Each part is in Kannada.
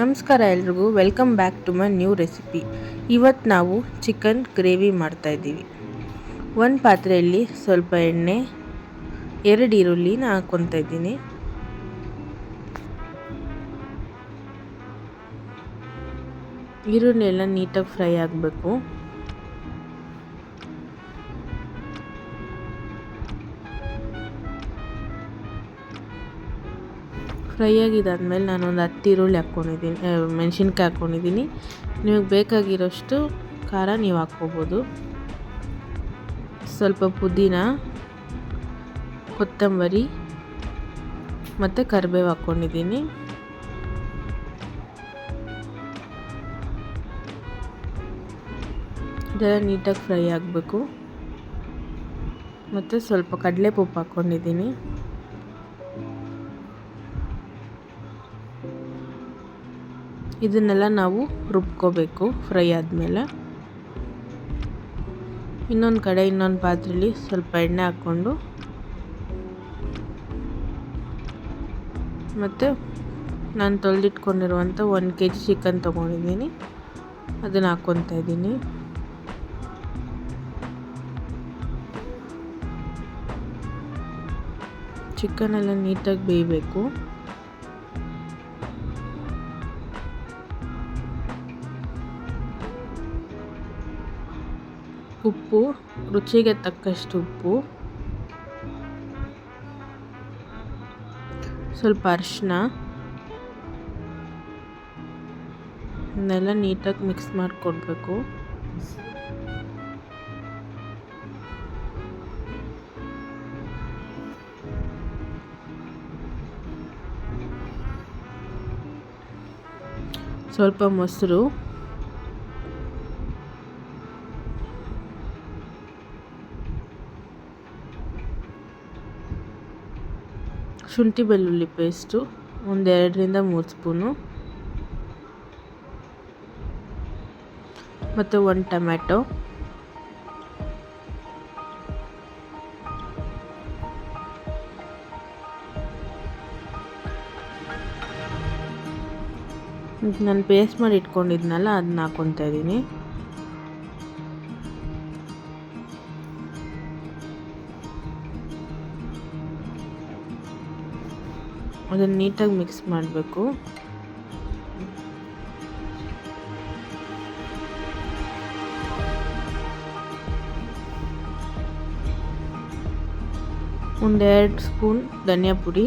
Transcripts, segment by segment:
ನಮಸ್ಕಾರ ಎಲ್ರಿಗೂ, welcome back to my new recipe. ಇವತ್ತು ನಾವು ಚಿಕನ್ ಗ್ರೇವಿ ಮಾಡ್ತಾಯಿದ್ದೀವಿ. ಒಂದು ಪಾತ್ರೆಯಲ್ಲಿ ಸ್ವಲ್ಪ ಎಣ್ಣೆ, 2 ಈರುಳ್ಳಿನ ಹಾಕ್ಕೊತಾ ಇದ್ದೀನಿ. ಈರುಳ್ಳಿ ಎಲ್ಲ ನೀಟಾಗಿ ಫ್ರೈ ಆಗಬೇಕು. ಫ್ರೈ ಆಗಿದ್ದಾದಮೇಲೆ ನಾನೊಂದು 10 ಈರುಳ್ಳಿ ಹಾಕ್ಕೊಂಡಿದ್ದೀನಿ, ಮೆಣಸಿನ್ಕಾಯಿ ಹಾಕ್ಕೊಂಡಿದ್ದೀನಿ. ನಿಮಗೆ ಬೇಕಾಗಿರೋಷ್ಟು ಖಾರ ನೀವು ಹಾಕ್ಕೋಬೋದು. ಸ್ವಲ್ಪ ಪುದೀನ, ಕೊತ್ತಂಬರಿ ಮತ್ತು ಕರಿಬೇವು ಹಾಕ್ಕೊಂಡಿದ್ದೀನಿ. ಇದೆಲ್ಲ ನೀಟಾಗಿ ಫ್ರೈ ಆಗಬೇಕು. ಮತ್ತು ಸ್ವಲ್ಪ ಕಡಲೆಪಪ್ಪು ಹಾಕ್ಕೊಂಡಿದ್ದೀನಿ. ಇದನ್ನೆಲ್ಲ ನಾವು ರುಬ್ಕೋಬೇಕು ಫ್ರೈ ಆದಮೇಲೆ. ಇನ್ನೊಂದು ಕಡೆ ಇನ್ನೊಂದು ಪಾತ್ರೆಯಲ್ಲಿ ಸ್ವಲ್ಪ ಎಣ್ಣೆ ಹಾಕ್ಕೊಂಡು ಮತ್ತು ನಾನು ತೊಳೆದಿಟ್ಕೊಂಡಿರುವಂಥ 1 kg ಚಿಕನ್ ತೊಗೊಂಡಿದ್ದೀನಿ, ಅದನ್ನು ಹಾಕ್ಕೊತಾ ಇದ್ದೀನಿ. ಚಿಕನ್ ಎಲ್ಲ ನೀಟಾಗಿ ಬೇಯಬೇಕು. ಉಪ್ಪು, ರುಚಿಗೆ ತಕ್ಕಷ್ಟು ಉಪ್ಪು, ಸ್ವಲ್ಪ ಅರಿಶಿನ, ಇದನ್ನೆಲ್ಲ ನೀಟಾಗಿ ಮಿಕ್ಸ್ ಮಾಡಿಕೊಡ್ಬೇಕು. ಸ್ವಲ್ಪ ಮೊಸರು, ಶುಂಠಿ ಬೆಳ್ಳುಳ್ಳಿ ಪೇಸ್ಟು ಒಂದು 2ರಿಂದ 3 ಸ್ಪೂನು, ಮತ್ತು 1 ಟೊಮ್ಯಾಟೊ, ನಾನು ಪೇಸ್ಟ್ ಮಾಡಿ ಇಟ್ಕೊಂಡಿದ್ನಲ್ಲ ಅದನ್ನ ಹಾಕ್ಕೊತಾ ಇದ್ದೀನಿ. ಅದನ್ನು ನೀಟಾಗಿ ಮಿಕ್ಸ್ ಮಾಡಬೇಕು. ಒಂದು 2 ಸ್ಪೂನ್ ಧನಿಯಾ ಪುಡಿ,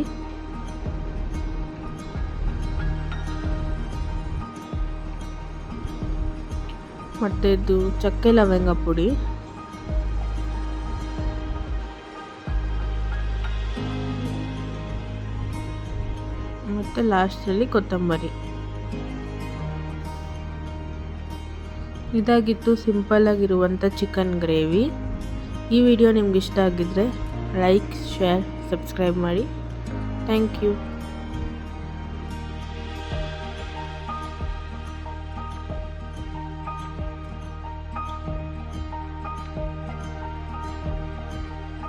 ಮತ್ತು ಇದು ಚಕ್ಕೆ ಲವಂಗ ಪುಡಿ, ಮತ್ತು ಲಾಸ್ಟಲ್ಲಿ ಕೊತ್ತಂಬರಿ. ಇದಾಗಿತ್ತು ಸಿಂಪಲ್ಲಾಗಿರುವಂಥ ಚಿಕನ್ ಗ್ರೇವಿ. ಈ ವಿಡಿಯೋ ನಿಮ್ಗೆ ಇಷ್ಟ ಆಗಿದ್ದರೆ ಲೈಕ್, ಶೇರ್, ಸಬ್ಸ್ಕ್ರೈಬ್ ಮಾಡಿ. Thank you.